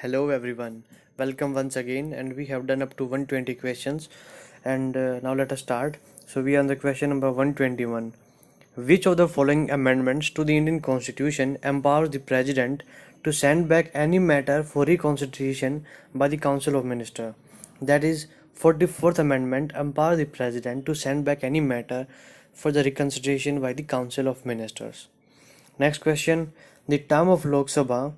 Hello everyone, welcome once again, and we have done up to 120 questions. And now let us start. So we are on the question number 121. Which of the following amendments to the Indian Constitution empowers the President to send back any matter for reconsideration by the Council of Ministers? That is, 44th Amendment empowers the President to send back any matter for the reconsideration by the Council of Ministers. Next question. The term of Lok Sabha.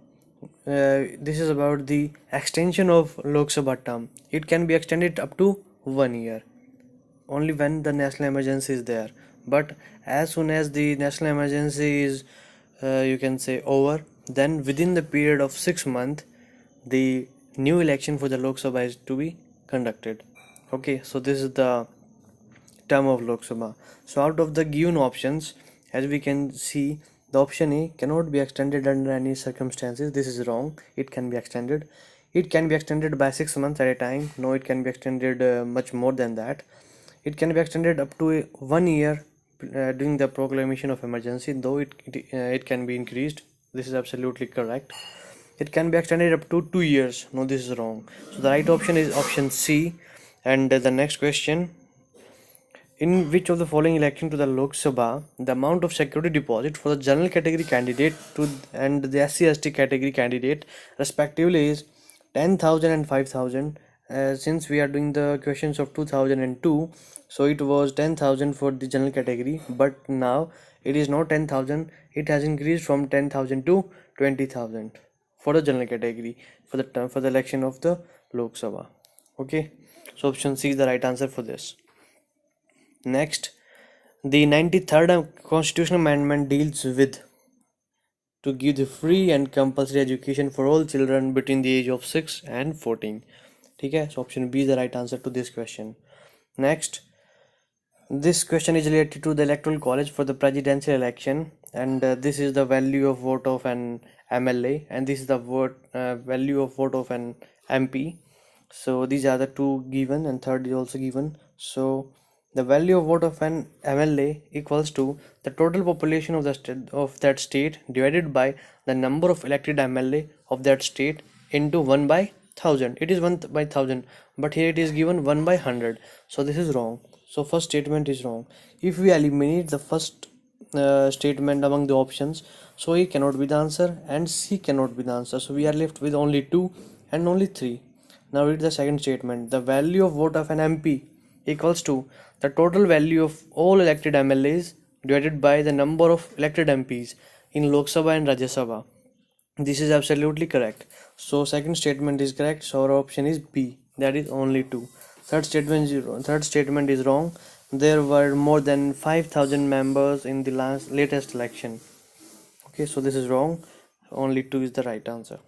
This is about the extension of Lok Sabha term. It can be extended up to 1 year only when the national emergency is there. But as soon as the national emergency is, you can say, over, then within the period of 6 months, the new election for the Lok Sabha is to be conducted. Okay, so this is the term of Lok Sabha. So out of the given options, as we can see, the option A cannot be extended under any circumstances. This is wrong. It can be extended. It can be extended by 6 months at a time. No, it can be extended much more than that. It can be extended up to 1 year during the proclamation of emergency, though it can be increased. This is absolutely correct. It can be extended up to 2 years. No, this is wrong. So the right option is option C. And the next question. In which of the following election to the Lok Sabha, the amount of security deposit for the general category candidate and the SC/ST category candidate respectively is 10,000 and 5,000? Since we are doing the questions of 2002, so it was 10,000 for the general category, but now it is not 10,000. It has increased from 10,000 to 20,000 for the general category for the election of the Lok Sabha. Okay, so option C is the right answer for this. Next, the 93rd Constitutional Amendment deals with to give the free and compulsory education for all children between the age of 6 and 14. Okay, so option B is the right answer to this question. Next, this question is related to the electoral college for the presidential election, and this is the value of vote of an MLA, and this is the value of vote of an MP. So these are the two given, and third is also given. So the value of vote of an MLA equals to the total population of that state divided by the number of elected MLA of that state into 1 by 1000. It is 1 by 1000, but here it is given 1 by 100. So this is wrong. So first statement is wrong. If we eliminate the first statement among the options, so A cannot be the answer and C cannot be the answer. So we are left with only 2 and only 3. Now read the second statement. The value of vote of an MP equals to the total value of all elected MLAs divided by the number of elected MPs in Lok Sabha and Rajya Sabha. This is absolutely correct. So second statement is correct. So our option is B. That is only 2. Third statement is wrong. There were more than 5,000 members in the latest election. Okay, so this is wrong. Only 2 is the right answer.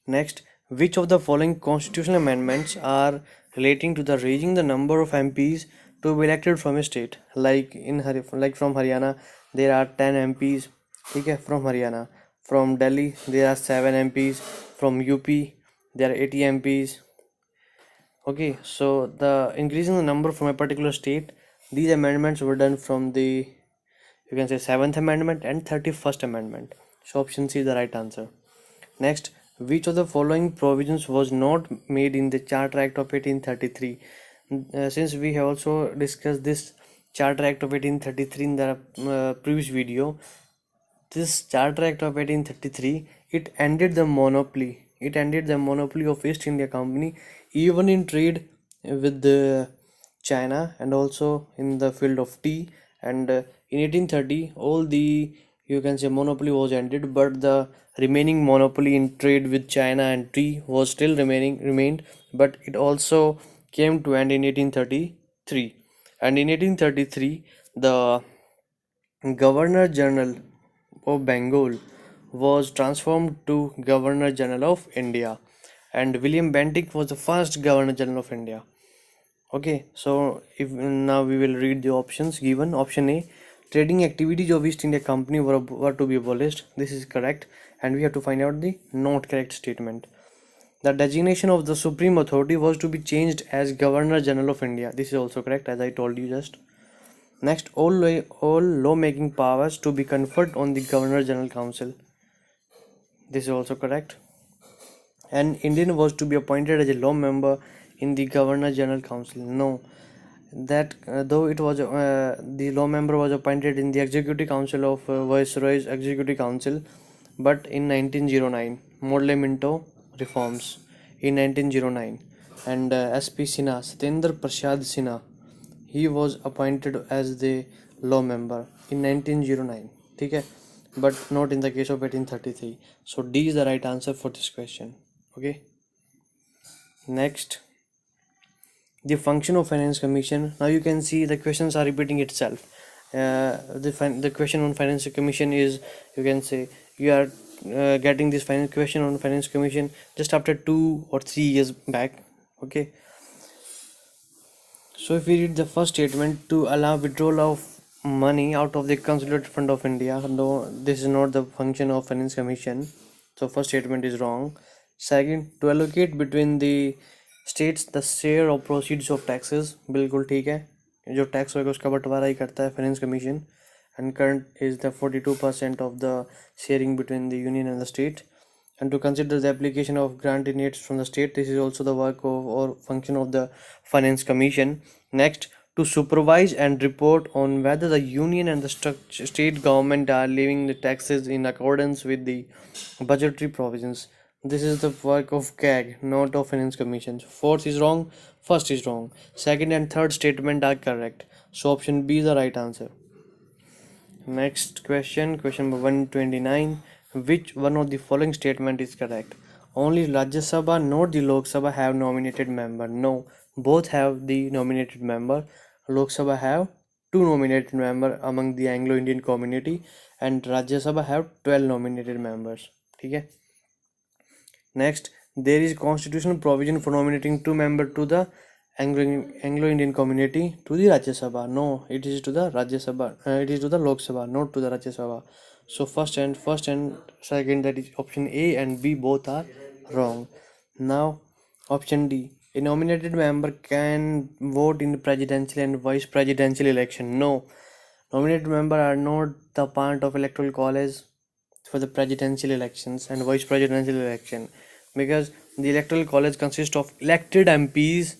Next, which of the following constitutional amendments are relating to the raising the number of MPs to be elected from a state? Like from Haryana, there are 10 MPs. Okay, from Haryana. From Delhi, there are 7 MPs. From UP, there are 80 MPs. Okay, so the increasing the number from a particular state, these amendments were done from the, you can say, 7th Amendment and 31st Amendment. So option C is the right answer. Next, which of the following provisions was not made in the Charter Act of 1833? Since we have also discussed this Charter Act of 1833 in the previous video, this Charter Act of 1833, it ended the monopoly. It ended the monopoly of East India Company even in trade with China and also in the field of tea. And in 1830, all the, you can say, monopoly was ended, but the remaining monopoly in trade with China and tea was still remained, but it also came to end in 1833. And in 1833, the Governor General of Bengal was transformed to Governor General of India, and William Bentinck was the first Governor General of India. Okay, so if now we will read the options given. Option A, trading activities of East India Company were to be abolished. This is correct, and we have to find out the not correct statement. The designation of the Supreme Authority was to be changed as Governor General of India. This is also correct, as I told you just. Next, all lawmaking powers to be conferred on the Governor General Council. This is also correct. An Indian was to be appointed as a law member in the Governor General Council. No, that though it was the law member was appointed in the Executive Council of Viceroy's Executive Council, but in 1909, Morley Minto reforms in 1909, and SP Sinha, Satendra Prasad Sinha, he was appointed as the law member in 1909. Okay, but not in the case of 1833. So D is the right answer for this question. Okay, next, the function of finance commission. Now you can see the questions are repeating itself. The question on finance commission is, you can say, you are getting this finance question on finance commission just after 2 or 3 years back. Okay, so if we read the first statement, to allow withdrawal of money out of the consolidated fund of India, no, this is not the function of finance commission. So first statement is wrong. Second, to allocate between the states the share of proceeds of taxes, बिल्कुल ठीक है, जो tax होगा उसका बंटवारा ही करता है finance commission, and current is the 42% of the sharing between the union and the state. And to consider the application of grant in aid from the state, this is also the work of or function of the finance commission. Next, to supervise and report on whether the union and the state government are levying the taxes in accordance with the budgetary provisions. This is the work of CAG, not of finance commission. Fourth is wrong, first is wrong, second and third statement are correct, so option B is the right answer. Next question, question number 129. Which one of the following statement is correct? Only Rajya Sabha, not the Lok Sabha, have nominated member. No, both have the nominated member. Lok Sabha have 2 nominated member among the Anglo-Indian community, and Rajya Sabha have 12 nominated members. Okay. Next, there is constitutional provision for nominating 2 members to the Anglo-Indian community to the Rajya Sabha. No, it is to the Rajya Sabha. It is to the Lok Sabha, not to the Rajya Sabha. So first and second, that is option A and B, both are wrong. Now option D. A nominated member can vote in the presidential and vice presidential election. No, nominated members are not the part of electoral college for the presidential elections and vice presidential election, because the electoral college consists of elected MPs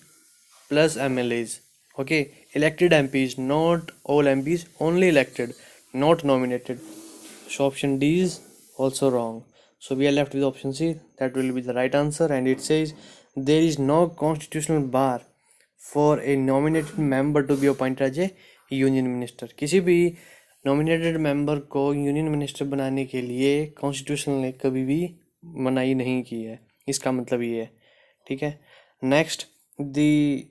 plus MLAs. Okay, elected MPs, not all MPs, only elected, not nominated. So option D is also wrong. So we are left with option C, that will be the right answer, and it says there is no constitutional bar for a nominated member to be appointed as a union minister. किसी भी nominated member को union minister बनाने के लिए constitution ने कभी भी मनाही नहीं की है, इसका मतलब ये है. ठीक है. Next, the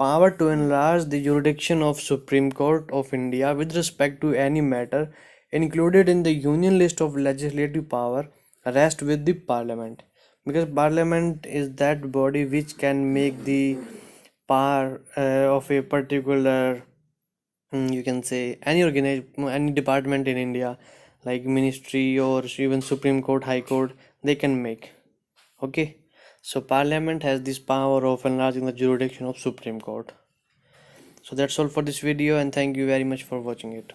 power to enlarge the jurisdiction of Supreme Court of India with respect to any matter included in the union list of legislative power rests with the parliament, because parliament is that body which can make the power of a particular, you can say, any department in India, like ministry or even Supreme Court, High Court, they can make. Okay, so parliament has this power of enlarging the jurisdiction of Supreme Court. So that's all for this video, and thank you very much for watching it.